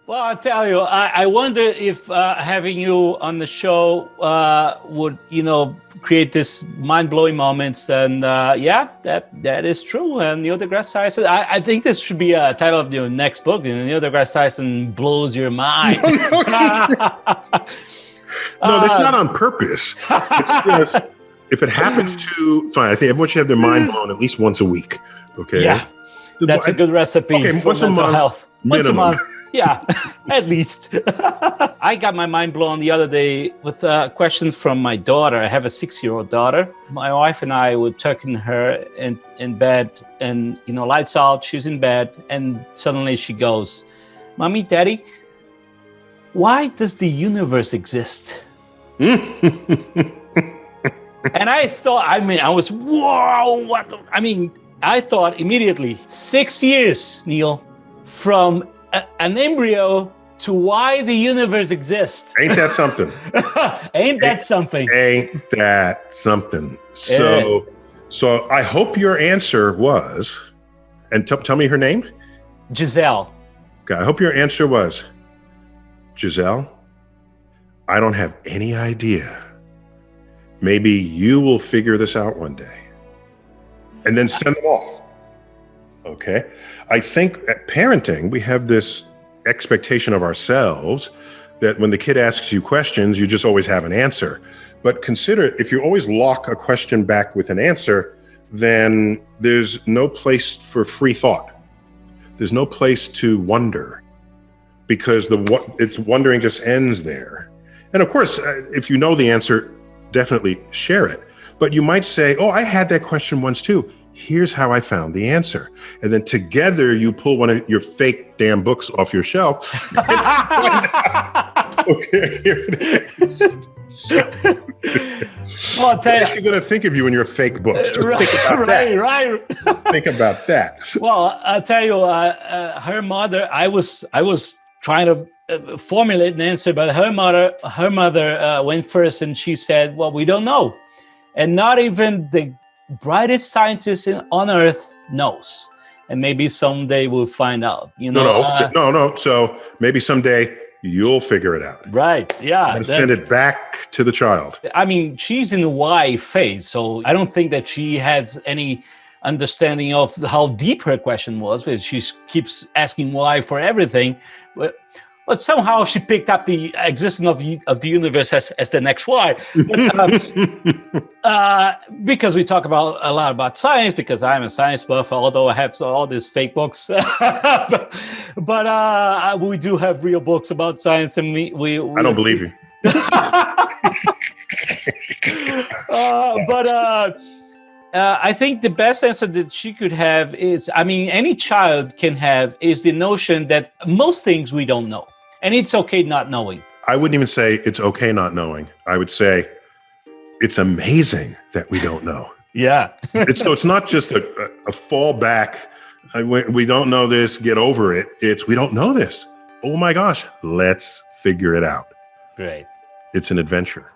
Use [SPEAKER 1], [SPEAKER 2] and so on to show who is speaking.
[SPEAKER 1] Well, I'll tell you, I wonder if having you on the show would, create this mind-blowing moments. And that is true. And Neil deGrasse Tyson, I think this should be a title of your next book. Neil deGrasse Tyson blows your mind.
[SPEAKER 2] No, that's not on purpose. It's just, if it happens to, fine, I think everyone should have their mind blown at least once a week. Okay.
[SPEAKER 1] Yeah, that's a good recipe for mental health. Once a month. Yeah, at least. I got my mind blown the other day with a question from my daughter. I have a 6-year-old daughter. My wife and I were tucking her in bed, and, lights out, she's in bed, and suddenly she goes, "Mommy, Daddy, why does the universe exist?" And I thought, I was, whoa, what? I thought immediately, 6 years, Neil, from an embryo to why the universe exists.
[SPEAKER 2] Ain't that something?
[SPEAKER 1] Ain't that something?
[SPEAKER 2] Ain't that something? So I hope your answer was, and tell me her name?
[SPEAKER 1] Giselle.
[SPEAKER 2] Okay, I hope your answer was, Giselle, I don't have any idea. Maybe you will figure this out one day. And then send them off. Okay. I think at parenting, we have this expectation of ourselves that when the kid asks you questions, you just always have an answer. But consider, if you always lock a question back with an answer, then there's no place for free thought. There's no place to wonder, because it's wondering just ends there. And of course, if you know the answer, definitely share it. But you might say, oh, I had that question once too. Here's how I found the answer. And then together you pull one of your fake damn books off your shelf. Okay, here it is. Well, I'll tell you, what are you going to think of you in your fake books? Just think about that. Right. Think about that.
[SPEAKER 1] Well, I'll tell you, her mother, I was trying to formulate an answer, but her mother went first, and she said, well, we don't know. And not even the brightest scientist on earth knows, and maybe someday we'll find out. No.
[SPEAKER 2] So maybe someday you'll figure it out.
[SPEAKER 1] Right? Yeah.
[SPEAKER 2] And send it back to the child.
[SPEAKER 1] She's in the why phase, so I don't think that she has any understanding of how deep her question was. Because she keeps asking why for everything, but somehow she picked up the existence of the universe as the next why. Because we talk a lot about science, because I'm a science buff, although I have all these fake books. but we do have real books about science, and we
[SPEAKER 2] I don't believe you.
[SPEAKER 1] I think the best answer that she could have is, any child can have, is the notion that most things we don't know. And it's okay not knowing.
[SPEAKER 2] I wouldn't even say it's okay not knowing. I would say it's amazing that we don't know.
[SPEAKER 1] Yeah.
[SPEAKER 2] So it's not just a fallback. We don't know this, get over it. It's we don't know this. Oh my gosh, let's figure it out.
[SPEAKER 1] Great.
[SPEAKER 2] It's an adventure.